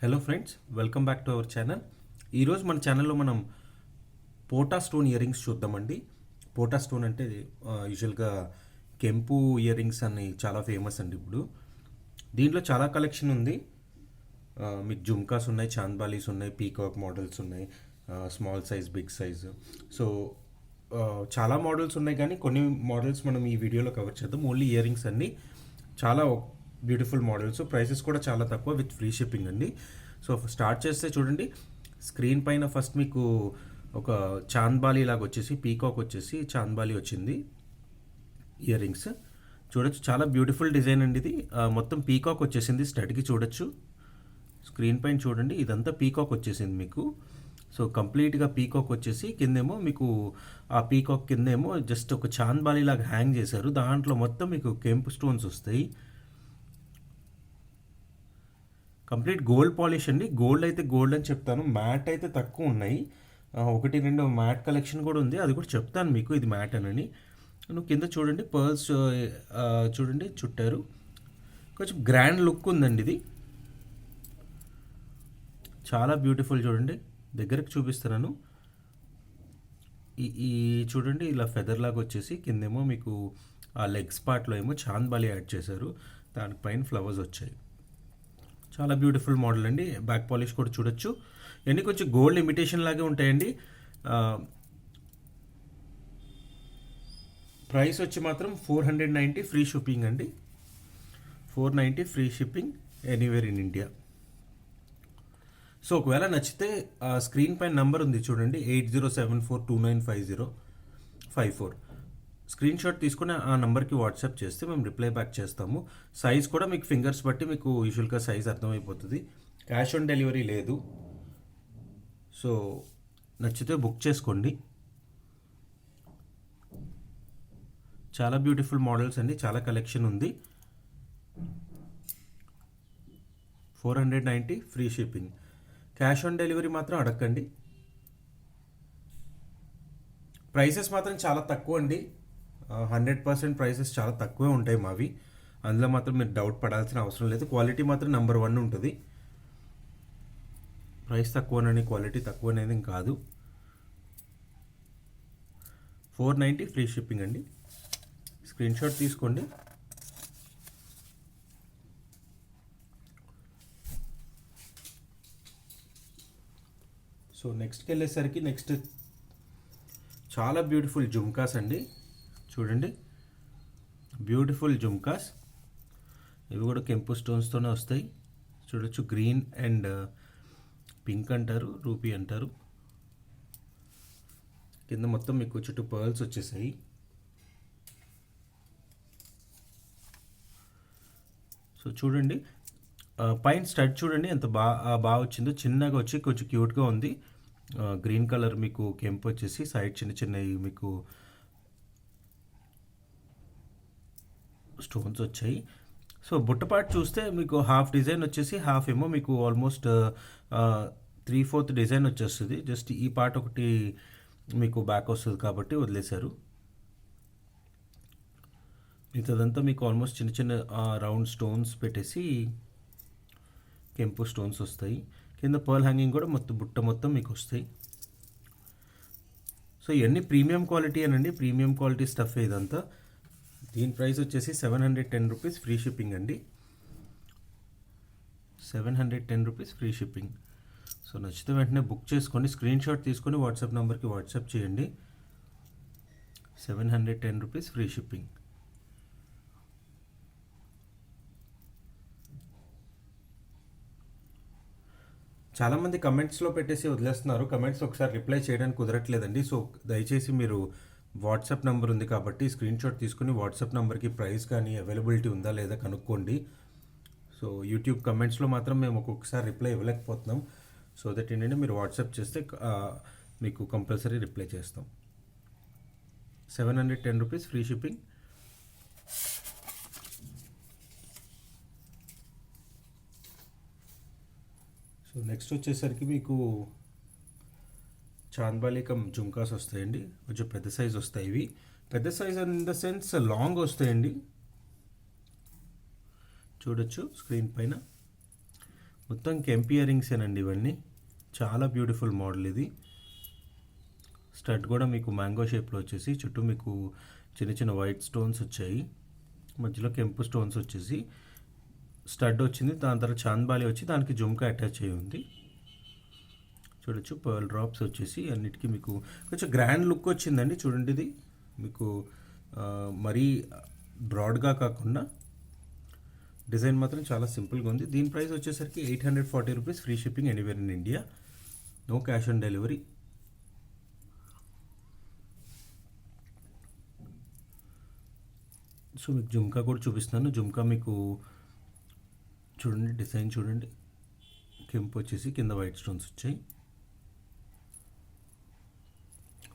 Hello friends, welcome back to our channel. ఈరోజు మన ఛానల్లో మనం పోటా స్టోన్ ఇయర్ రింగ్స్ చూద్దామండి. పోటా స్టోన్ అంటే యూజువల్గా కెంపు ఇయర్ రింగ్స్ అని చాలా ఫేమస్ అండి. ఇప్పుడు దీంట్లో చాలా కలెక్షన్ ఉంది. మీకు జుమ్కాస్ ఉన్నాయి, చాంద్బాలీస్ ఉన్నాయి, పీకాక్ మోడల్స్ ఉన్నాయి, small size, big size. So చాలా మోడల్స్ ఉన్నాయి, కానీ కొన్ని మోడల్స్ మనం ఈ వీడియోలో కవర్ చేద్దాం. ఓన్లీ ఇయర్ రింగ్స్ అన్ని చాలా బ్యూటిఫుల్ మోడల్స్, ప్రైసెస్ కూడా చాలా తక్కువ విత్ ఫ్రీ షిప్పింగ్ అండి. సో స్టార్ట్ చేస్తే చూడండి, స్క్రీన్ పైన ఫస్ట్ మీకు ఒక చాంద్బాలి లాగా వచ్చేసి, పీకాక్ వచ్చేసి చాంద్బాలి వచ్చింది ఇయర్ రింగ్స్. చూడొచ్చు, చాలా బ్యూటిఫుల్ డిజైన్ అండి ఇది. మొత్తం పీకాక్ వచ్చేసింది స్టడ్కి, చూడొచ్చు స్క్రీన్ పైన చూడండి, ఇదంతా పీకాక్ వచ్చేసింది మీకు. సో కంప్లీట్గా పీకాక్ వచ్చేసి కిందేమో మీకు ఆ పీకాక్ కిందేమో జస్ట్ ఒక చాంద్బాలి లాగా హ్యాంగ్ చేశారు. దాంట్లో మొత్తం మీకు కెంపు స్టోన్స్ వస్తాయి. కంప్లీట్ గోల్డ్ పాలిష్ అండి. గోల్డ్ అయితే గోల్డ్ అని చెప్తాను, మ్యాట్ అయితే తక్కువ ఉన్నాయి. ఒకటి రెండు మ్యాట్ కలెక్షన్ కూడా ఉంది, అది కూడా చెప్తాను మీకు ఇది మ్యాట్ అని. నువ్వు కింద చూడండి, పర్ల్స్ చూడండి చుట్టారు. కొంచెం గ్రాండ్ లుక్ ఉందండి ఇది, చాలా బ్యూటిఫుల్. చూడండి దగ్గరకు చూపిస్తున్నాను. ఈ చూడండి, ఇలా ఫెదర్ లాగా వచ్చేసి కిందేమో మీకు ఆ లెగ్స్ పార్ట్లో ఏమో చాంద్బాలి యాడ్ చేశారు, దానిపైన ఫ్లవర్స్ వచ్చాయి. చాలా బ్యూటిఫుల్ మోడల్ అండి. బ్యాక్ పాలిష్ కూడా చూడొచ్చు. ఇవన్నీ కొంచెం గోల్డ్ ఇమిటేషన్ లాగే ఉంటాయండి. ప్రైస్ వచ్చి మాత్రం 490 ఫ్రీ షిప్పింగ్ అండి. 490 free shipping anywhere in India. So ఒకవేళ నచ్చితే స్క్రీన్ పైన నెంబర్ ఉంది చూడండి, 8074295054. స్క్రీన్ షాట్ తీసుకుని ఆ నెంబర్కి వాట్సాప్ చేస్తే మేము రిప్లై బ్యాక్ చేస్తాము. సైజ్ కూడా మీకు ఫింగర్స్ బట్టి మీకు యూజువల్గా సైజ్ అర్థమైపోతుంది. క్యాష్ ఆన్ డెలివరీ లేదు. సో నచ్చితే బుక్ చేసుకోండి. చాలా బ్యూటిఫుల్ మోడల్స్ అండి, చాలా కలెక్షన్ ఉంది. 490 free shipping. Cash on delivery మాత్రం అడగండి. ప్రైసెస్ మాత్రం చాలా తక్కువ అండి. 100% ప్రైసెస్ చాలా తక్కువే ఉంటాయి మావి, అందులో మాత్రం మీరు డౌట్ పడాల్సిన అవసరం లేదు. క్వాలిటీ మాత్రం నెంబర్ 1 ఉంటుంది. ప్రైస్ తక్కువనని క్వాలిటీ తక్కువ అనేది కాదు. 490 ఫ్రీ షిప్పింగ్ అండి. స్క్రీన్ షాట్ తీసుకోండి. సో నెక్స్ట్కి వెళ్ళేసరికి నెక్స్ట్ చాలా బ్యూటిఫుల్ జుమ్కాస్ అండి. చూడండి, బ్యూటిఫుల్ జుమ్కాస్. ఇవి కూడా కెంపు స్టోన్స్తోనే వస్తాయి. చూడొచ్చు, గ్రీన్ అండ్ పింక్ అంటారు, రూపీ అంటారు. కింద మొత్తం మీకు చుట్టూ పర్ల్స్ వచ్చేసాయి. సో చూడండి, పైన స్టడ్ చూడండి ఎంత బాగా వచ్చిందో. చిన్నగా వచ్చి కొంచెం క్యూట్గా ఉంది. గ్రీన్ కలర్ మీకు కెంపు వచ్చేసి సైడ్ చిన్న చిన్నవి మీకు స్టోన్స్ వచ్చాయి. సో బుట్టపాటు చూస్తే మీకు హాఫ్ డిజైన్ వచ్చేసి, హాఫ్ ఏమో మీకు ఆల్మోస్ట్ 3/4 డిజైన్ వచ్చేస్తుంది. జస్ట్ ఈ పార్ట్ ఒకటి మీకు బ్యాక్ వస్తుంది కాబట్టి వదిలేశారు. మిగతాదంతా మీకు ఆల్మోస్ట్ చిన్న చిన్న రౌండ్ స్టోన్స్ పెట్టేసి కెంపు స్టోన్స్ వస్తాయి. కింద పర్ల్ హ్యాంగింగ్ కూడా మొత్తం బుట్ట మొత్తం మీకు వస్తాయి. సో ఇవన్నీ ప్రీమియం క్వాలిటీ అనండి, ప్రీమియం క్వాలిటీ స్టఫ్ ఇదంతా. దీని ప్రైస్ వచ్చేసి 710 రూపీస్ ఫ్రీ షిప్పింగ్ అండి. 710 రూపీస్ ఫ్రీ షిప్పింగ్. సో నచ్చితే వెంటనే బుక్ చేసుకోండి. స్క్రీన్ షాట్ తీసుకొని వాట్సాప్ నెంబర్కి వాట్సాప్ చేయండి. 710 రూపీస్ ఫ్రీ షిప్పింగ్. చాలామంది కమెంట్స్లో పెట్టేసి వదిలేస్తున్నారు. కమెంట్స్ ఒకసారి రిప్లై చేయడానికి కుదరట్లేదండి. సో దయచేసి మీరు వాట్సాప్ నెంబర్ ఉంది కాబట్టి స్క్రీన్ షాట్ తీసుకుని వాట్సాప్ నెంబర్కి ప్రైస్ కానీ అవైలబిలిటీ ఉందా లేదా కనుక్కోండి. సో యూట్యూబ్ కమెంట్స్లో మాత్రం మేము ఒక్కొక్కసారి రిప్లై ఇవ్వలేకపోతున్నాం. సో దట్ ఏంటంటే మీరు వాట్సాప్ చేస్తే మీకు కంపల్సరీ రిప్లై చేస్తాం. 710 rupees free shipping. So next వచ్చేసరికి మీకు చాంద్బాలి కమ్ జుమ్కాస్ వస్తాయండి. కొంచెం పెద్ద సైజ్ వస్తాయి ఇవి. పెద్ద size in the sense long వస్తాయండి. చూడొచ్చు స్క్రీన్ పైన మొత్తం కెంప్ ఇయర్ రింగ్సేనండి ఇవన్నీ. చాలా బ్యూటిఫుల్ మోడల్ ఇది. స్టడ్ కూడా మీకు మ్యాంగో షేప్లో వచ్చేసి చుట్టూ మీకు చిన్న చిన్న వైట్ స్టోన్స్ వచ్చాయి, మధ్యలో కెంపు స్టోన్స్ వచ్చేసి స్టడ్ వచ్చింది. దాని తర్వాత చాంద్బాలి వచ్చి దానికి జుమ్కా అటాచ్ అయ్యి ఉంది. చూడొచ్చు పర్ల్ డ్రాప్స్ వచ్చేసి అన్నిటికీ మీకు కొంచెం గ్రాండ్ లుక్ వచ్చిందండి. చూడండి ఇది మీకు మరీ బ్రాడ్గా కాకుండా డిజైన్ మాత్రం చాలా సింపుల్గా ఉంది. దీని ప్రైస్ వచ్చేసరికి 840 rupees, free shipping anywhere in India, no cash on delivery. So మీకు జుమ్కా కూడా చూపిస్తున్నాను. జుమ్కా మీకు చూడండి, డిజైన్ చూడండి, కెంపు వచ్చేసి కింద వైట్ స్టోన్స్ వచ్చాయి.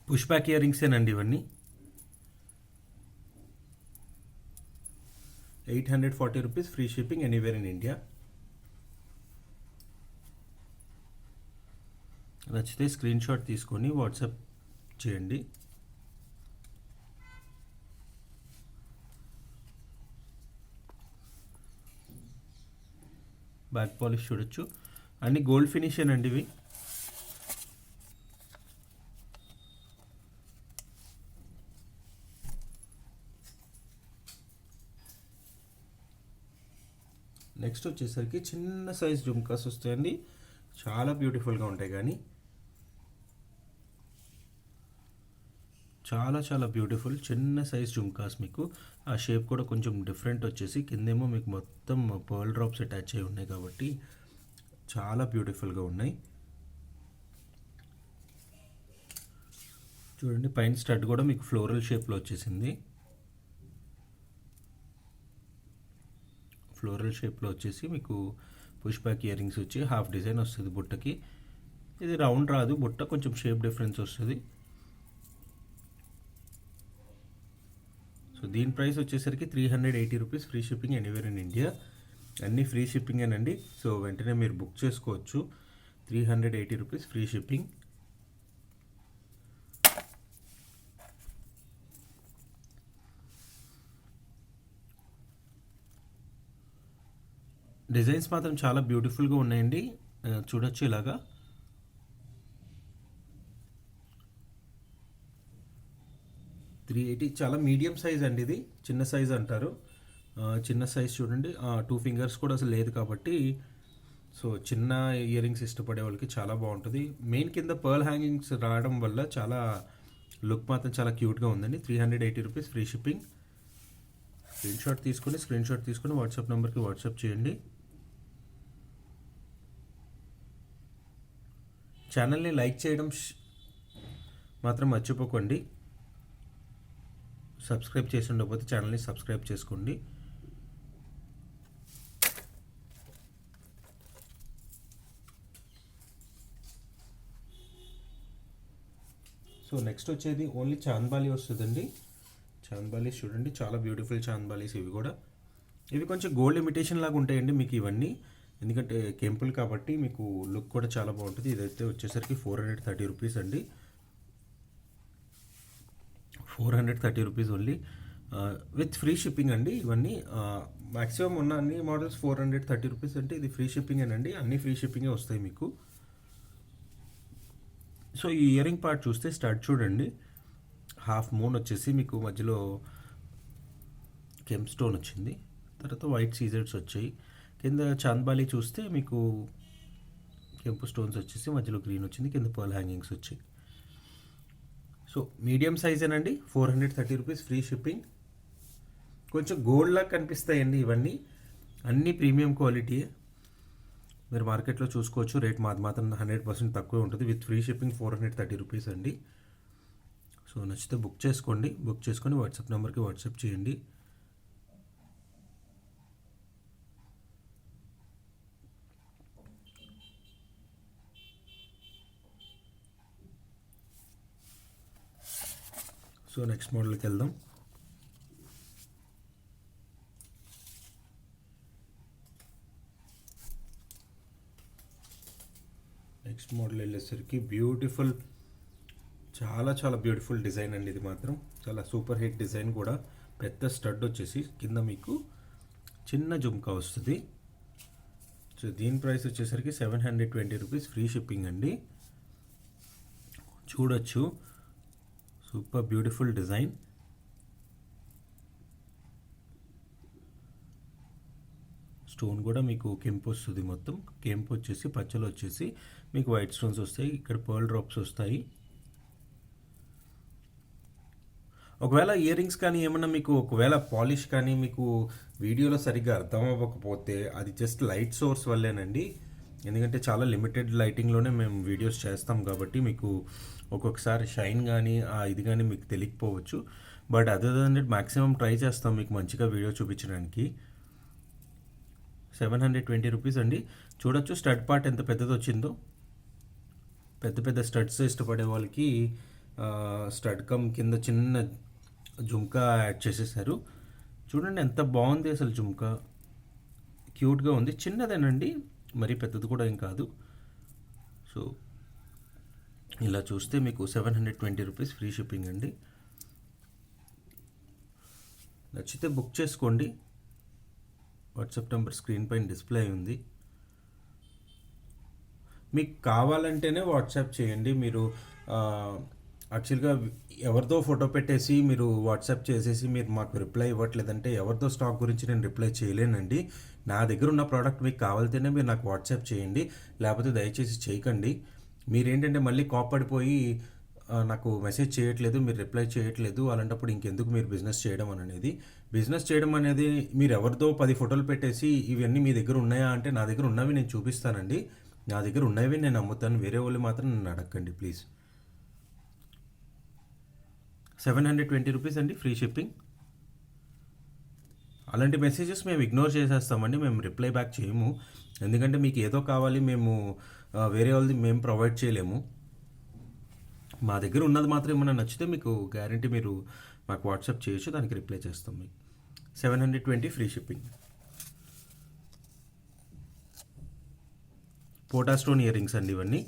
పుష్ బ్యాక్ ఇయర్ రింగ్సేనండి ఇవన్నీ. 840 rupees, free shipping anywhere in India. నచ్చితే స్క్రీన్ షాట్ తీసుకొని వాట్సాప్ చేయండి. బ్యాక్ పాలిష్ చూడొచ్చు, అన్ని గోల్డ్ ఫినిష్ అండి ఇవి. నెక్స్ట్ వచ్చేసరికి చిన్న సైజ్ జుమ్కాస్ వస్తాయండి, చాలా బ్యూటిఫుల్గా ఉంటాయి. కానీ చాలా చాలా బ్యూటిఫుల్ చిన్న సైజ్ జుమ్కాస్. మీకు ఆ షేప్ కూడా కొంచెం డిఫరెంట్ వచ్చేసి కిందేమో మీకు మొత్తం పర్ల్ డ్రాప్స్ అటాచ్ అయి ఉన్నాయి కాబట్టి చాలా బ్యూటిఫుల్గా ఉన్నాయి. చూడండి పైన స్టడ్ కూడా మీకు ఫ్లోరల్ షేప్లో వచ్చేసింది. ఫ్లోరల్ షేప్లో వచ్చేసి మీకు పుష్ బ్యాక్ ఇయర్ రింగ్స్ వచ్చి హాఫ్ డిజైన్ వస్తుంది బుట్టకి. ఇది రౌండ్ రాదు, బుట్ట కొంచెం షేప్ డిఫరెన్స్ వస్తుంది. సో దీని ప్రైస్ వచ్చేసరికి 380 rupees, free shipping anywhere in India. అన్నీ ఫ్రీ షిప్పింగేనండి. సో వెంటనే మీరు బుక్ చేసుకోవచ్చు. 380 రూపీస్, ఫ్రీ షిప్పింగ్. డిజైన్స్ మాత్రం చాలా బ్యూటిఫుల్గా ఉన్నాయండి. చూడొచ్చు ఇలాగా. $380 చాలా మీడియం సైజ్ అండి ఇది, చిన్న సైజ్ అంటారు. చిన్న సైజ్ చూడండి, 2 ఫింగర్స్ కూడా అసలు లేదు కాబట్టి సో చిన్న ఇయర్ రింగ్స్ ఇష్టపడే వాళ్ళకి చాలా బాగుంటుంది. మెయిన్ కింద పర్ల్ హ్యాంగింగ్స్ రావడం వల్ల చాలా లుక్ మాత్రం చాలా క్యూట్గా ఉందండి. 380 rupees, free shipping. Screen shot తీసుకొని వాట్సాప్ నెంబర్కి వాట్సాప్ చేయండి. ఛానల్ని లైక్ చేయడం మాత్రం మర్చిపోకండి. సబ్స్క్రైబ్ చేసి ఉండకపోతే ఛానల్ని సబ్స్క్రైబ్ చేసుకోండి. సో నెక్స్ట్ వచ్చేది ఓన్లీ చాంద్బాలి వస్తుందండి. చాంద్బాలీస్ చూడండి, చాలా బ్యూటిఫుల్ చాంద్బాలీస్. ఇవి కూడా ఇవి కొంచెం గోల్డ్ ఇమిటేషన్ లాగా ఉంటాయండి మీకు ఇవన్నీ, ఎందుకంటే కెంపుల్ కాబట్టి మీకు లుక్ కూడా చాలా బాగుంటుంది. ఇదైతే వచ్చేసరికి 430 రూపీస్ అండి. 430 rupees only, with free shipping అండి. ఇవన్నీ మ్యాక్సిమం ఉన్న అన్ని మోడల్స్ 430 రూపీస్ అంటే ఇది ఫ్రీ షిప్పింగేనండి. అన్ని ఫ్రీ షిప్పింగే వస్తాయి మీకు. సో ఈ ఇయర్ రింగ్ పార్ట్ చూస్తే స్టడ్ చూడండి, హాఫ్ మూన్ వచ్చేసి మీకు మధ్యలో కెంప్ స్టోన్ వచ్చింది, తర్వాత వైట్ సీజర్స్ వచ్చాయి. కింద చాంద్బాలి చూస్తే మీకు కెంపు స్టోన్స్ వచ్చేసి మధ్యలో గ్రీన్ వచ్చింది, కింద పర్ల్ హ్యాంగింగ్స్ వచ్చాయి. సో మీడియం సైజేనండి, 430 రూపీస్, ఫ్రీ షిప్పింగ్. కొంచెం గోల్డ్ లాగా కనిపిస్తాయండి ఇవన్నీ, అన్నీ ప్రీమియం క్వాలిటీ. మీరు మార్కెట్లో చూసుకోవచ్చు. రేట్ మాత్రం 100% తక్కువ ఉంటుంది. విత్ ఫ్రీ షిప్పింగ్ 430 రూపీస్ అండి. సో నచ్చితే బుక్ చేసుకోండి. బుక్ చేసుకొని వాట్సాప్ నెంబర్కి వాట్సాప్ చేయండి. సో నెక్స్ట్ మోడల్కి వెళ్దాం. నెక్స్ట్ మోడల్ వెళ్ళేసరికి బ్యూటిఫుల్, చాలా చాలా బ్యూటిఫుల్ డిజైన్ అండి. ఇది మాత్రం చాలా సూపర్ హిట్ డిజైన్ కూడా. పెద్ద స్టడ్ వచ్చేసి కింద మీకు చిన్న జుమ్కా వస్తుంది. సో సో దీని ప్రైస్ వచ్చేసరికి 720 రూపీస్ ఫ్రీ షిప్పింగ్ అండి. చూడొచ్చు, సూపర్ బ్యూటిఫుల్ డిజైన్. స్టోన్ కూడా మీకు కెంపు వస్తుంది, మొత్తం కెంపు వచ్చేసి పచ్చలు వచ్చేసి మీకు వైట్ స్టోన్స్ వస్తాయి. ఇక్కడ పర్ల్ డ్రాప్స్ వస్తాయి. ఒకవేళ ఇయర్ రింగ్స్ కానీ ఏమన్నా మీకు ఒకవేళ పాలిష్ కానీ మీకు వీడియోలో సరిగ్గా అర్థం అవ్వకపోతే అది జస్ట్ లైట్ సోర్స్ వల్లేనండి. ఎందుకంటే చాలా లిమిటెడ్ లైటింగ్లోనే మేము వీడియోస్ చేస్తాం కాబట్టి మీకు ఒక్కొక్కసారి షైన్ కానీ ఇది కానీ మీకు తెలియకపోవచ్చు. But other than that maximum try చేస్తాం మీకు మంచిగా వీడియో చూపించడానికి. 720 రూపీస్ అండి. చూడొచ్చు స్టడ్ పార్ట్ ఎంత పెద్దది వచ్చిందో. పెద్ద పెద్ద స్టడ్స్ ఇష్టపడే వాళ్ళకి స్టడ్ కమ్ కింద చిన్న జుమ్కా యాడ్ చేసేసారు. చూడండి ఎంత బాగుంది అసలు, జుమ్కా క్యూట్గా ఉంది. చిన్నదేనండి, మరీ పెద్దది కూడా ఏం కాదు. సో ఇలా చూస్తే మీకు 720 రూపీస్ ఫ్రీ షిప్పింగ్ అండి. నచ్చితే బుక్ చేసుకోండి. వాట్సాప్ నెంబర్ స్క్రీన్ పైన డిస్ప్లే ఉంది. మీకు కావాలంటేనే వాట్సాప్ చేయండి. మీరు యాక్చువల్గా ఎవరితో ఫోటో పెట్టేసి మీరు వాట్సాప్ చేసేసి మీరు మాకు రిప్లై ఇవ్వట్లేదంటే ఎవరితో స్టాక్ గురించి నేను రిప్లై చేయలేనండి. నా దగ్గర ఉన్న ప్రోడక్ట్ మీకు కావాలితేనే మీరు నాకు వాట్సాప్ చేయండి, లేకపోతే దయచేసి చేయకండి. మీరేంటంటే మళ్ళీ కోప్పడిపోయి నాకు మెసేజ్ చేయట్లేదు, మీరు రిప్లై చేయట్లేదు, అలాంటప్పుడు ఇంకెందుకు మీరు బిజినెస్ చేయడం అనేది. బిజినెస్ చేయడం అనేది మీరు ఎవరితో 10 ఫోటోలు పెట్టేసి ఇవన్నీ మీ దగ్గర ఉన్నాయా అంటే నా దగ్గర ఉన్నవి నేను చూపిస్తానండి. నా దగ్గర ఉన్నవి నేను అమ్ముతాను, వేరే వాళ్ళు మాత్రం నన్ను అడగండి ప్లీజ్. 720 రూపీస్ అండి ఫ్రీ షిప్పింగ్. అలాంటి మెసేజెస్ మేము ఇగ్నోర్ చేసేస్తామండి, మేము రిప్లై బ్యాక్ చేయము. ఎందుకంటే మీకు ఏదో కావాలి, మేము వేరే వాళ్ళది మేము ప్రొవైడ్ చేయలేము. మా దగ్గర ఉన్నది మాత్రం ఏమైనా నచ్చితే మీకు గ్యారంటీ మీరు మాకు వాట్సాప్ చేయొచ్చు, దానికి రిప్లై చేస్తాం మీకు. 720 ఫ్రీ షిప్పింగ్. పోటా స్టోన్ ఇయర్ రింగ్స్ అండి ఇవన్నీ.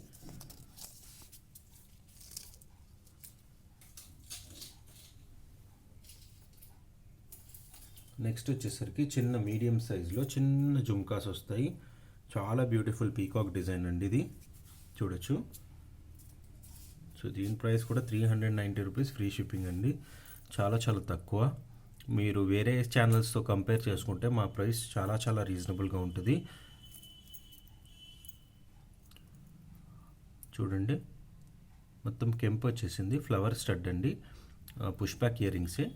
నెక్స్ట్ వచ్చేసరికి చిన్న మీడియం సైజులో చిన్న జుమ్కాస్ వస్తాయి. చాలా బ్యూటిఫుల్ పీకాక్ డిజైన్ అండి ఇది, చూడొచ్చు. సో దీని ప్రైస్ కూడా 390 రూపీస్ ఫ్రీ షిప్పింగ్ అండి. చాలా చాలా తక్కువ. మీరు వేరే ఛానల్స్తో కంపేర్ చేసుకుంటే మా ప్రైస్ చాలా చాలా రీజనబుల్గా ఉంటుంది. చూడండి మొత్తం కెంపు వచ్చేసింది, ఫ్లవర్ స్టడ్ అండి, పుష్ బ్యాక్ ఇయర్ రింగ్సే.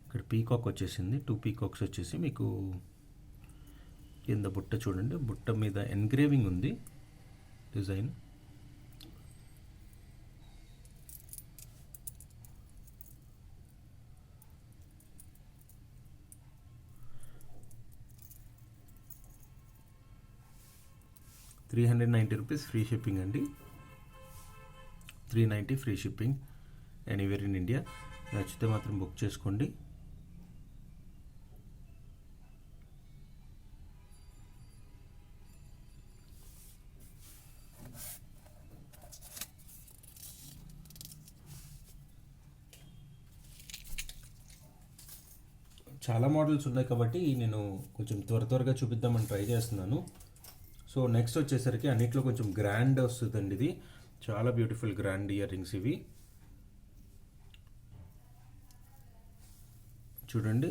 ఇక్కడ పీకాక్ వచ్చేసింది, 2 పీకాక్స్ వచ్చేసి మీకు కింద బుట్ట చూడండి, బుట్ట మీద ఎన్గ్రేవింగ్ ఉంది డిజైన్. ₹390 ఫ్రీ షిప్పింగ్ అండి. 390 free shipping anywhere in India. నచ్చితే మాత్రం బుక్ చేసుకోండి. చాలా మోడల్స్ ఉన్నాయి కాబట్టి నేను కొంచెం త్వరగా చూపిద్దామని ట్రై చేస్తున్నాను. సో నెక్స్ట్ వచ్చేసరికి అన్నిట్లో కొంచెం గ్రాండ్ వస్తుందండి ఇది. చాలా బ్యూటిఫుల్ గ్రాండ్ ఇయర్ రింగ్స్ ఇవి. చూడండి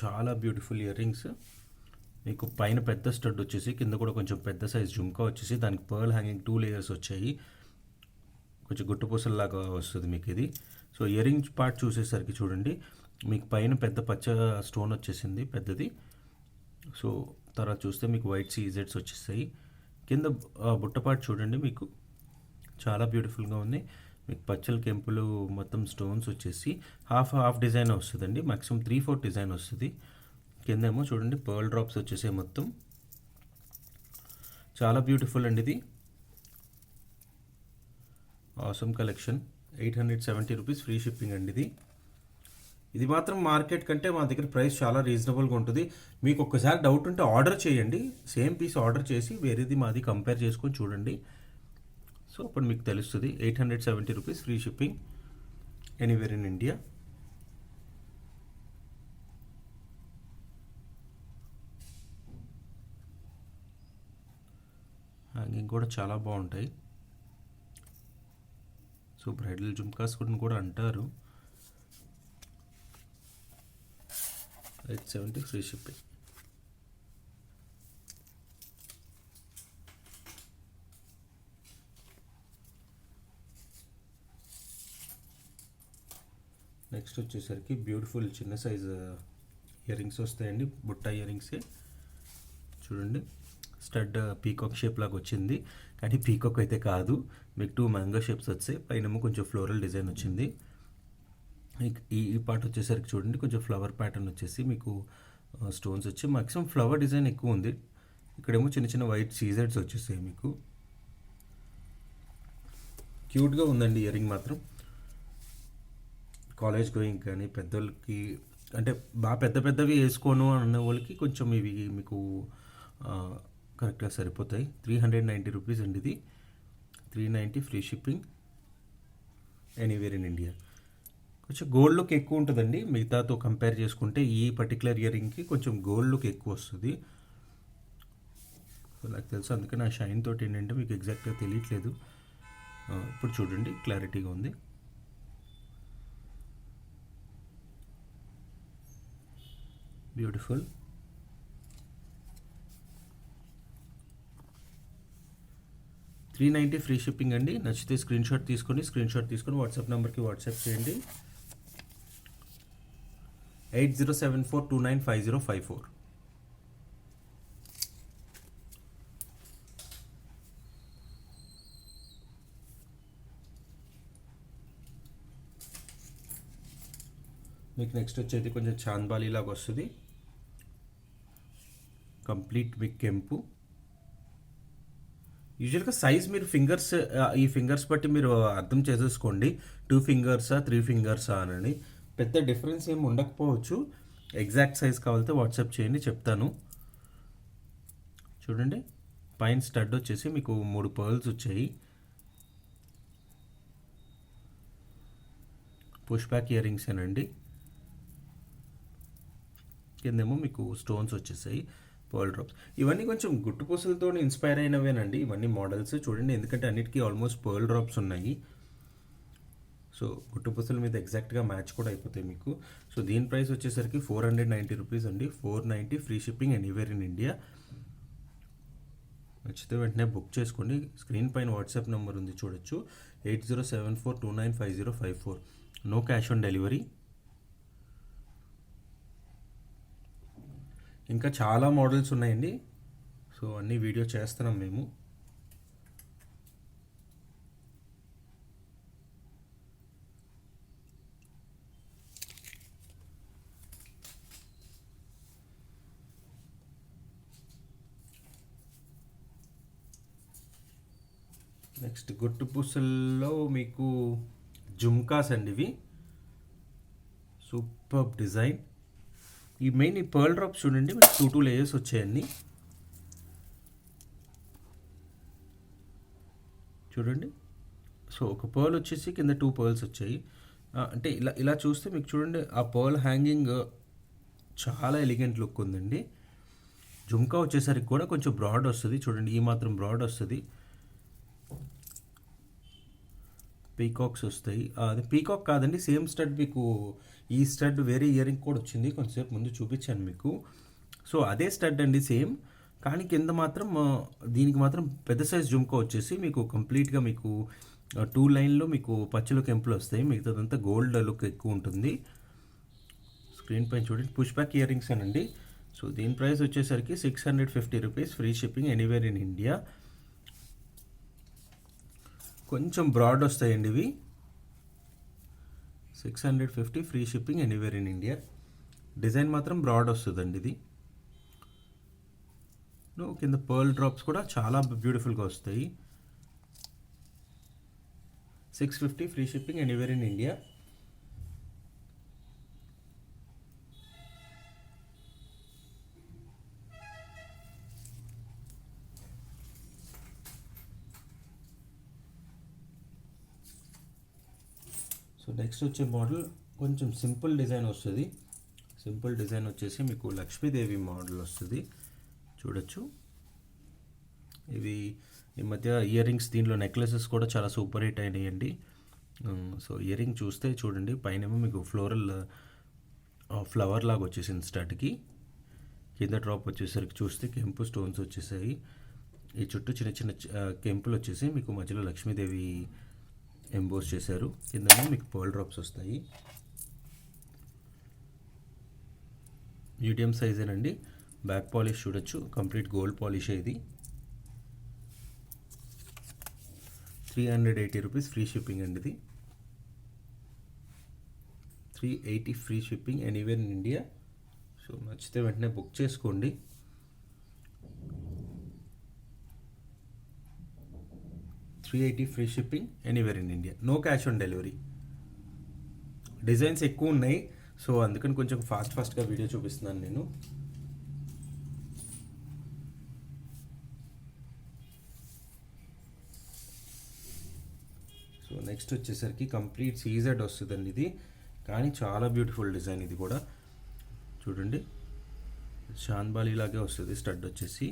చాలా బ్యూటిఫుల్ ఇయర్ రింగ్స్. మీకు పైన పెద్ద స్టడ్ వచ్చేసి కింద కూడా కొంచెం పెద్ద సైజ్ జుమ్కా వచ్చేసి దానికి పర్ల్ హ్యాంగింగ్ 2 లేయర్స్ వచ్చాయి. కొంచెం గుట్టుపూసల్లాగా వస్తుంది మీకు ఇది. సో ఇయర్ రింగ్స్ పార్ట్ చూసేసరికి చూడండి మీకు పైన పెద్ద పచ్చ స్టోన్ వచ్చేసింది పెద్దది. సో తర్వాత చూస్తే మీకు వైట్ సీజెడ్స్ వచ్చేస్తాయి. కింద బుట్టపాటు చూడండి మీకు చాలా బ్యూటిఫుల్గా ఉంది. మీకు పచ్చల కెంపులు మొత్తం స్టోన్స్ వచ్చేసి హాఫ్ డిజైన్ వస్తుందండి, మ్యాక్సిమం 3/4 డిజైన్ వస్తుంది. కిందేమో చూడండి పర్ల్ డ్రాప్స్ వచ్చేసాయి మొత్తం. చాలా బ్యూటిఫుల్ అండి ఇది. Awesome collection. 870 rupees free shipping అండి ఇది. ఇది మాత్రం మార్కెట్ కంటే మా దగ్గర ప్రైస్ చాలా రీజనబుల్గా ఉంటుంది. మీకు ఒక్కసారి డౌట్ ఉంటే ఆర్డర్ చేయండి, సేమ్ పీస్ ఆర్డర్ చేసి వేరేది మాది కంపేర్ చేసుకొని చూడండి. సో అప్పుడు మీకు తెలుస్తుంది. 870 rupees free shipping anywhere in India. Hanging కూడా చాలా బాగుంటాయి. సో బ్రైడల్ జుమ్కాస్ కూడా అంటారు. 870 ఫ్రీ షిప్పింగ్. నెక్స్ట్ వచ్చేసరికి బ్యూటిఫుల్ చిన్న సైజ్ ఇయర్ రింగ్స్ వస్తాయండి. బుట్ట ఇయర్ రింగ్సే చూడండి. స్టడ్ పీకాక్ షేప్ లాగా వచ్చింది, కానీ పీకాక్ అయితే కాదు. మీకు 2 మ్యాంగో షేప్స్ వచ్చాయి. పైనేమో కొంచెం ఫ్లోరల్ డిజైన్ వచ్చింది. ఈ పార్ట్ వచ్చేసరికి చూడండి, కొంచెం ఫ్లవర్ ప్యాటర్న్ వచ్చేసి మీకు స్టోన్స్ వచ్చి మాక్సిమం ఫ్లవర్ డిజైన్ ఎక్కువ ఉంది. ఇక్కడేమో చిన్న చిన్న వైట్ సీజెడ్స్ వచ్చేసాయి. మీకు క్యూట్గా ఉందండి ఇయర్ రింగ్ మాత్రం. కాలేజ్ గోయింగ్ కానీ పెద్దోళ్ళకి, అంటే బాగా పెద్ద పెద్దవి వేసుకోను అన్న వాళ్ళకి కొంచెం ఇవి మీకు కరెక్ట్గా సరిపోతాయి. 390 రూపీస్ అండి ఇది. 390 free shipping anywhere in India. కొంచెం గోల్డ్ లుక్ ఎక్కువ ఉంటుందండి మిగతాతో కంపేర్ చేసుకుంటే. ఈ పర్టికులర్ ఇయర్ రింగ్కి కొంచెం గోల్డ్ లుక్ ఎక్కువ వస్తుంది. సో నాకు తెలుసు, అందుకే నా షైన్ తోటి ఏంటంటే మీకు ఎగ్జాక్ట్గా తెలియట్లేదు. ఇప్పుడు చూడండి క్లారిటీగా ఉంది. బ్యూటిఫుల్. $390 ఫ్రీ షిప్పింగ్ అండి. నచ్చితే స్క్రీన్ షాట్ తీసుకొని వాట్సాప్ నెంబర్కి వాట్సాప్ చేయండి. 8074295054. మీకు నెక్స్ట్ వచ్చేది కొంచెం చాంద్బాలి లాగా వస్తుంది. కంప్లీట్ బిగ్ కెంపు. యూజువల్గా సైజ్ మీరు ఈ ఫింగర్స్ బట్టి మీరు అర్థం చేసేసుకోండి. 2 ఫింగర్సా 3 ఫింగర్సా అని. పెద్ద డిఫరెన్స్ ఏమి ఉండకపోవచ్చు. ఎగ్జాక్ట్ సైజ్ కావాలితే వాట్సాప్ చేయండి, చెప్తాను. చూడండి, పైన స్టడ్ వచ్చేసి మీకు 3 పర్ల్స్ వచ్చాయి. పుష్ బ్యాక్ ఇయర్ రింగ్స్ ఏనండి. కిందేమో మీకు స్టోన్స్ వచ్చేసాయి, పర్ల్ డ్రాప్స్. ఇవన్నీ కొంచెం గుట్టుపూసలతో ఇన్స్పైర్ అయినవేనండి ఇవన్నీ మోడల్స్. చూడండి, ఎందుకంటే అన్నిటికీ ఆల్మోస్ట్ పర్ల్ డ్రాప్స్ ఉన్నాయి. సో గుట్టుపూసల మీద ఎగ్జాక్ట్గా మ్యాచ్ కూడా అయిపోతాయి మీకు. సో దీని ప్రైస్ వచ్చేసరికి 490 రూపీస్ అండి. 490 free shipping anywhere in India. నచ్చితే వెంటనే బుక్ చేసుకోండి. స్క్రీన్ పైన వాట్సాప్ నెంబర్ ఉంది, చూడొచ్చు. 8074295054. No cash on delivery. ఇంకా చాలా మోడల్స్ ఉన్నాయండి. సో అన్నీ వీడియో చేస్తున్నాం మేము. నెక్స్ట్ గుట్టుపూసల్లో మీకు జుమ్కాస్ అండి. ఇవి సూపర్ డిజైన్. ఈ మెయిన్ ఈ పర్ల్ డ్రాప్స్ చూడండి, 2 లేయర్స్ వచ్చాయండి. చూడండి, సో ఒక పర్ల్ వచ్చేసి కింద 2 పర్ల్స్ వచ్చాయి. అంటే ఇలా చూస్తే మీకు చూడండి, ఆ పర్ల్ హ్యాంగింగ్ చాలా ఎలిగెంట్ లుక్ ఉందండి. జుమ్కా వచ్చేసరికి కూడా కొంచెం బ్రాడ్ వస్తుంది. చూడండి, ఈ మాత్రం బ్రాడ్ వస్తుంది. పీకాక్స్ వస్తాయి. అది పీకాక్ కాదండి, సేమ్ స్టడ్. మీకు ఈ స్టడ్ వేరే ఇయర్ రింగ్ కూడా వచ్చింది, కొంచెంసేపు ముందు చూపించాను మీకు. సో అదే స్టడ్ అండి, సేమ్. కానీ కింద మాత్రం దీనికి మాత్రం పెద్ద సైజ్ జుమ్కా వచ్చేసి మీకు కంప్లీట్గా మీకు 2 లైన్లో మీకు పచ్చలు కెంపులు వస్తాయి. మిగతాదంతా గోల్డ్ లుక్ ఎక్కువ ఉంటుంది. స్క్రీన్ పైన చూడండి, పుష్ బ్యాక్ ఇయర్ రింగ్స్ అనండి. సో దీని ప్రైస్ వచ్చేసరికి 650 rupees free shipping anywhere in India. కొంచెం బ్రాడ్ వస్తాయండి ఇవి. 650 free shipping anywhere in India. Design మాత్రం బ్రాడ్ వస్తుందండి ఇది. కింద పర్ల్ డ్రాప్స్ కూడా చాలా బ్యూటిఫుల్గా వస్తాయి. 650 free shipping anywhere in India. So next వచ్చే మోడల్ కొంచెం సింపుల్ డిజైన్ వస్తుంది. సింపుల్ డిజైన్ వచ్చేసి మీకు లక్ష్మీదేవి మోడల్ వస్తుంది, చూడొచ్చు. ఇవి ఈ మధ్య ఇయర్ రింగ్స్ దీంట్లో నెక్లెసెస్ కూడా చాలా సూపర్ హిట్ అయినాయండి. సో ఇయర్ రింగ్ చూస్తే చూడండి, పైనేమో మీకు ఫ్లోరల్ ఫ్లవర్ లాగా వచ్చేసింది స్టడ్కి. కింద డ్రాప్ వచ్చేసరికి చూస్తే కెంపు స్టోన్స్ వచ్చేసాయి. ఈ చుట్టూ చిన్న చిన్న కెంపులు వచ్చేసి మీకు మధ్యలో లక్ష్మీదేవి ఎంబోస్ చేశారు. కింద మీకు పర్ల్ డ్రాప్స్ వస్తాయి. మీడియం సైజేనండి. బ్యాక్ పాలిష్ చూడొచ్చు, కంప్లీట్ గోల్డ్ పాలిష్. ఇది 380 రూపీస్ ఫ్రీ షిప్పింగ్ అండి. ఇది 380 free shipping anywhere in India. So నచ్చితే వెంటనే బుక్ చేసుకోండి. $380 free shipping anywhere in India. No cash on delivery. Designs ఎక్కువ ఉన్నాయి, సో అందుకని కొంచెం ఫాస్ట్గా వీడియో చూపిస్తున్నాను నేను. సో నెక్స్ట్ వచ్చేసరికి కంప్లీట్ సీజెడ్ వస్తుందండి ఇది, కానీ చాలా బ్యూటిఫుల్ డిజైన్. ఇది కూడా చూడండి, చాంద్బాలి లాగే వస్తుంది. స్టడ్ వచ్చేసి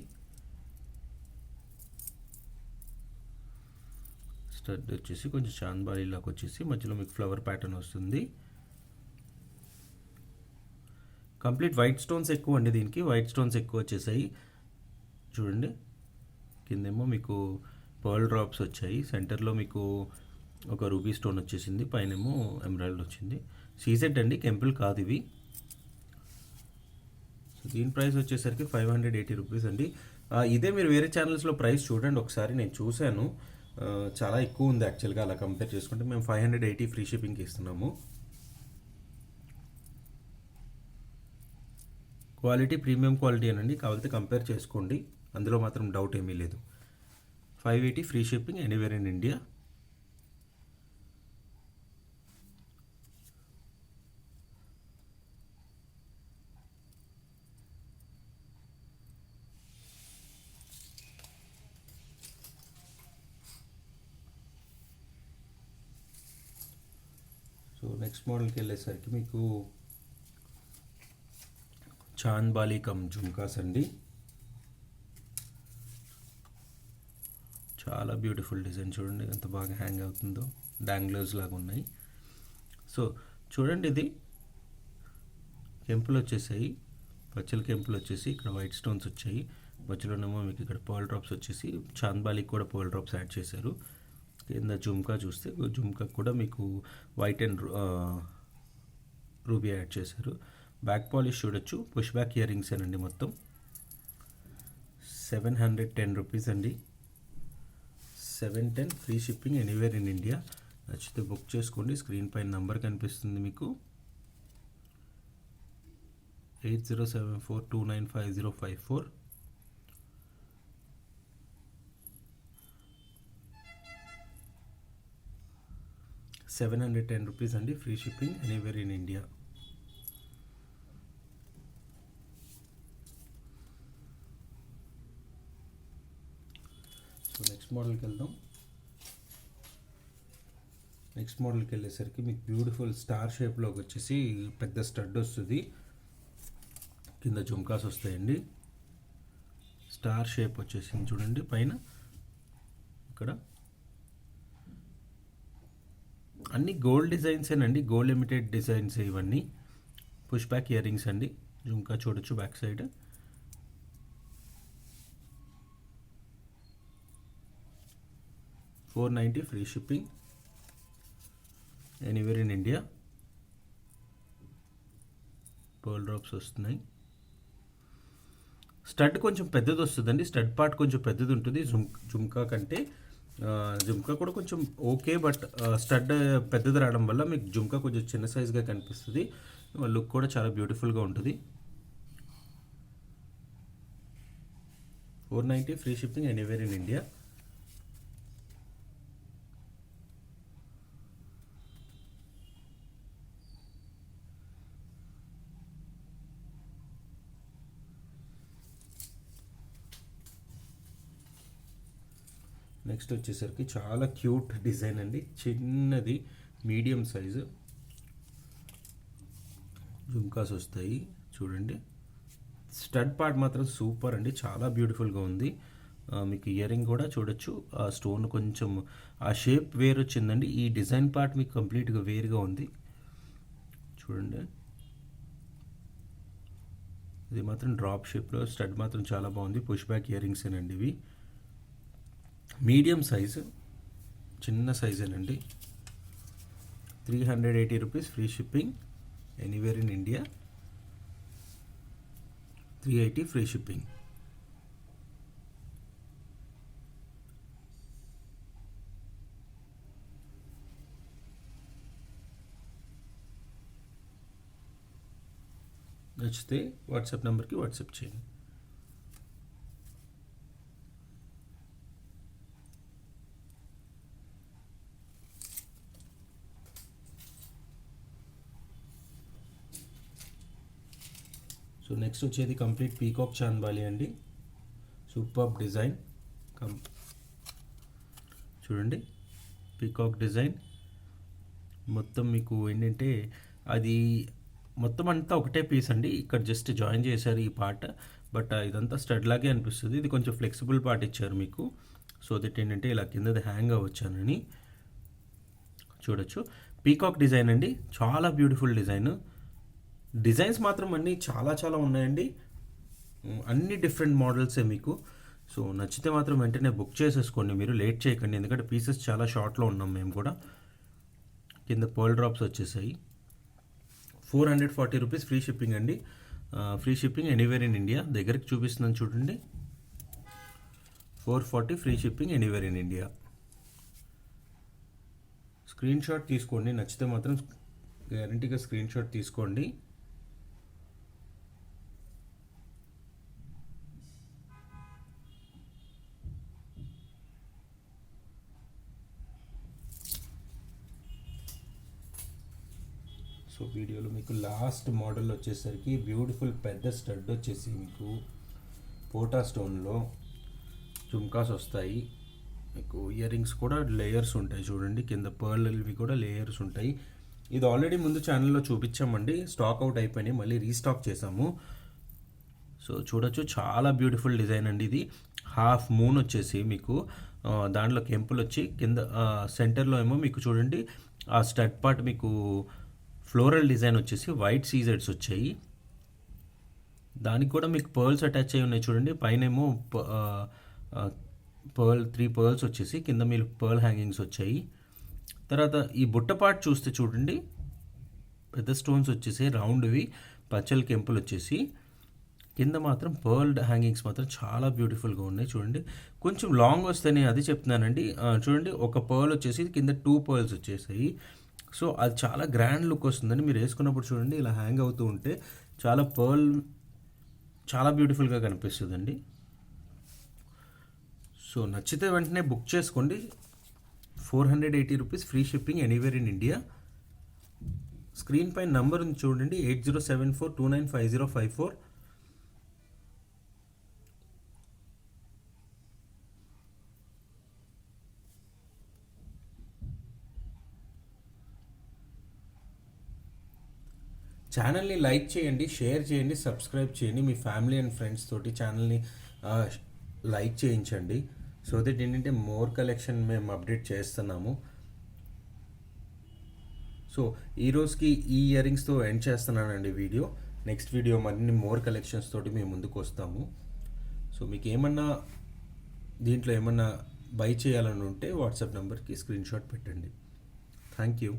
కొంచెం చాంద్బాలి లాగా వచ్చేసి మధ్యలో మీకు ఫ్లవర్ ప్యాటర్న్ వస్తుంది. కంప్లీట్ వైట్ స్టోన్స్ ఎక్కువ అండి, దీనికి వైట్ స్టోన్స్ ఎక్కువ వచ్చేసాయి. చూడండి, కిందేమో మీకు పర్ల్ డ్రాప్స్ వచ్చాయి. సెంటర్లో మీకు ఒక రూబీ స్టోన్ వచ్చేసింది, పైనేమో ఎమరాల్డ్ వచ్చింది. సీజెడ్ అండి, కెంపుల్ కాదు ఇవి. సో దీని ప్రైస్ వచ్చేసరికి 580 రూపీస్ అండి. ఇదే మీరు వేరే ఛానల్స్లో ప్రైస్ చూడండి ఒకసారి, నేను చూశాను చాలా ఎక్కువ ఉంది యాక్చువల్గా. అలా కంపేర్ చేసుకుంటే మేము 580 ఫ్రీ షిప్పింగ్కి ఇస్తున్నాము. క్వాలిటీ ప్రీమియం క్వాలిటీ అనండి, కావాలంటే కంపేర్ చేసుకోండి, అందులో మాత్రం డౌట్ ఏమీ లేదు. 580 free shipping anywhere in India. So next మోడల్కి వెళ్ళేసరికి మీకు చాంద్బాలి కమ్ జుమ్కాస్ అండి. చాలా బ్యూటిఫుల్ డిజైన్. చూడండి ఎంత బాగా హ్యాంగ్ అవుతుందో, డాంగ్లర్స్ లాగా ఉన్నాయి. సో చూడండి, ఇది కెంపులు వచ్చేసాయి, పచ్చల కెంపులు వచ్చేసి ఇక్కడ వైట్ స్టోన్స్ వచ్చాయి. మధ్యలోనేమో మీకు ఇక్కడ పర్ల్ డ్రాప్స్ వచ్చేసి, చాంద్బాలికి కూడా పర్ల్ డ్రాప్స్ యాడ్ చేశారు. కింద జుమ్కా చూస్తే జుమ్కా కూడా మీకు వైట్ అండ్ రూబీ యాడ్ చేశారు. బ్యాక్ పాలిష్ చూడొచ్చు, పుష్ బ్యాక్ ఇయర్ రింగ్స్ అండి. మొత్తం 710 రూపీస్ అండి. 710 free shipping anywhere in India. నచ్చితే బుక్ చేసుకోండి. స్క్రీన్ పైన నంబర్ కనిపిస్తుంది మీకు, 8074295054. ₹710 అండి, free shipping anywhere in India. So next మోడల్కి వెళ్దాం. నెక్స్ట్ మోడల్కి వెళ్ళేసరికి మీకు బ్యూటిఫుల్ స్టార్ షేప్లోకి వచ్చేసి పెద్ద స్టడ్ వస్తుంది. కింద జుమ్కాస్ వస్తాయండి. స్టార్ షేప్ వచ్చేసింది చూడండి పైన. ఇక్కడ అన్ని గోల్డ్ డిజైన్సేనండి, గోల్డ్ లిమిటెడ్ డిజైన్స్ ఇవన్నీ. పుష్ బ్యాక్ ఇయర్ రింగ్స్ అండి. జుమ్కా చూడొచ్చు back side. $490 free shipping anywhere in India. Pearl drops వస్తున్నాయి. స్టడ్ కొంచెం పెద్దది వస్తుందండి, స్టడ్ పార్ట్ కొంచెం పెద్దది ఉంటుంది జుమ్కా కంటే. జుమ్కా కూడా కొంచెం ఓకే, బట్ స్టడ్ పెద్దది రావడం వల్ల మీకు జుమ్కా కొంచెం చిన్న సైజ్గా కనిపిస్తుంది. లుక్ కూడా చాలా బ్యూటిఫుల్గా ఉంటుంది. 490 free shipping anywhere in India. Next వచ్చేసరికి చాలా క్యూట్ డిజైన్ అండి, చిన్నది మీడియం సైజు జుమ్కాస్ వస్తాయి చూడండి. స్టడ్ పార్ట్ మాత్రం సూపర్ అండి, చాలా బ్యూటిఫుల్గా ఉంది. మీకు ఇయరింగ్ కూడా చూడొచ్చు. ఆ స్టోన్ కొంచెం ఆ షేప్ వేరు వచ్చిందండి. ఈ డిజైన్ పార్ట్ మీకు కంప్లీట్గా వేరుగా ఉంది చూడండి. ఇది మాత్రం డ్రాప్ షేప్లో, స్టడ్ మాత్రం చాలా బాగుంది. పుష్ బ్యాక్ ఇయరింగ్స్ ఏనండి ఇవి. మీడియం సైజు, చిన్న సైజేనండి. 380 rupees free shipping anywhere in India. 380 free shipping. నచ్చితే వాట్సాప్ నెంబర్కి వాట్సాప్ చేయండి. సో నెక్స్ట్ వచ్చేది కంప్లీట్ పీకాక్ చాన్బాలి అండి. Super design. చూడండి పీకాక్ డిజైన్ మొత్తం మీకు ఏంటంటే అది మొత్తం అంతా ఒకటే పీస్ అండి. ఇక్కడ జస్ట్ జాయిన్ చేశారు ఈ పార్ట్, బట్ ఇదంతా స్టడ్ లాగే అనిపిస్తుంది. ఇది కొంచెం ఫ్లెక్సిబుల్ పార్ట్ ఇచ్చారు మీకు, సో దట్ ఏంటంటే ఇలా కిందది హ్యాంగ్ అవ్వచ్చానని చూడొచ్చు. పీకాక్ డిజైన్ అండి, చాలా బ్యూటిఫుల్ డిజైన్. డిజైన్స్ మాత్రం అన్నీ చాలా చాలా ఉన్నాయండి, అన్ని డిఫరెంట్ మోడల్సే మీకు. సో నచ్చితే మాత్రం వెంటనే బుక్ చేసేసుకోండి, మీరు లేట్ చేయకండి, ఎందుకంటే పీసెస్ చాలా షార్ట్లో ఉన్నాం మేము కూడా. కింద పర్ల్ డ్రాప్స్ వచ్చేసాయి. 440 రూపీస్ ఫ్రీ షిప్పింగ్ అండి. Free shipping anywhere in India. దగ్గరికి చూపిస్తున్నాను చూడండి. 440 free shipping anywhere in India. Screen shot తీసుకోండి, నచ్చితే మాత్రం గ్యారంటీగా స్క్రీన్ షాట్ తీసుకోండి. సో వీడియోలో మీకు లాస్ట్ మోడల్ వచ్చేసరికి బ్యూటిఫుల్ పెద్ద స్టడ్ వచ్చేసి మీకు పోటా స్టోన్లో జుమ్కాస్ వస్తాయి. మీకు ఇయర్ రింగ్స్ కూడా లేయర్స్ ఉంటాయి చూడండి, కింద పర్ల్వి కూడా లేయర్స్ ఉంటాయి. ఇది ఆల్రెడీ ముందు ఛానల్లో చూపించామండి, స్టాక్ అవుట్ అయిపోయినాయి, మళ్ళీ రీస్టాక్ చేసాము. సో చూడొచ్చు, చాలా బ్యూటిఫుల్ డిజైన్ అండి. ఇది హాఫ్ మూన్ వచ్చేసి మీకు దాంట్లో కెంపులు వచ్చి కింద సెంటర్లో ఏమో మీకు చూడండి ఆ స్టడ్ పార్ట్ మీకు ఫ్లోరల్ డిజైన్ వచ్చేసి వైట్ సీజెడ్స్ వచ్చాయి. దానికి కూడా మీకు పర్ల్స్ అటాచ్ అయ్యి ఉన్నాయి చూడండి. పైన ఏమో త్రీ పర్ల్స్ వచ్చేసి కింద మీరు పర్ల్ హ్యాంగింగ్స్ వచ్చాయి. తర్వాత ఈ బుట్ట పార్ట్ చూస్తే చూడండి, పెద్ద స్టోన్స్ వచ్చేసి రౌండ్వి పచ్చల కెంపులు వచ్చేసి, కింద మాత్రం పర్ల్ హ్యాంగింగ్స్ మాత్రం చాలా బ్యూటిఫుల్గా ఉన్నాయి చూడండి. కొంచెం లాంగ్ వస్తే నేను అది చెప్తున్నానండి. చూడండి, ఒక పర్ల్ వచ్చేసి కింద 2 పర్ల్స్ వచ్చేసాయి. సో అది చాలా గ్రాండ్ లుక్ వస్తుందండి. మీరు వేసుకున్నప్పుడు చూడండి, ఇలా హ్యాంగ్ అవుతూ ఉంటే చాలా బ్యూటిఫుల్గా కనిపిస్తుందండి. సో నచ్చితే వెంటనే బుక్ చేసుకోండి. 480 rupees free shipping anywhere in India. Screen పైన నంబర్ ఉంది చూడండి, 8074295054. ఛానల్ని లైక్ చేయండి, షేర్ చేయండి, సబ్స్క్రైబ్ చేయండి. మీ ఫ్యామిలీ అండ్ ఫ్రెండ్స్ తోటి ఛానల్ని లైక్ చేయించండి. సో దట్ ఏంటంటే మోర్ కలెక్షన్ మేము అప్డేట్ చేస్తున్నాము. సో ఈ రోజుకి ఈ ఇయర్ రింగ్స్తో ఎండ్ చేస్తున్నానండి వీడియో. నెక్స్ట్ వీడియో మరిన్ని మోర్ కలెక్షన్స్ తోటి మేము ముందుకు వస్తాము. సో మీకు ఏమన్నా దీంట్లో ఏమన్నా బై చేయాలని ఉంటే వాట్సాప్ నెంబర్కి స్క్రీన్ షాట్ పెట్టండి. Thank you.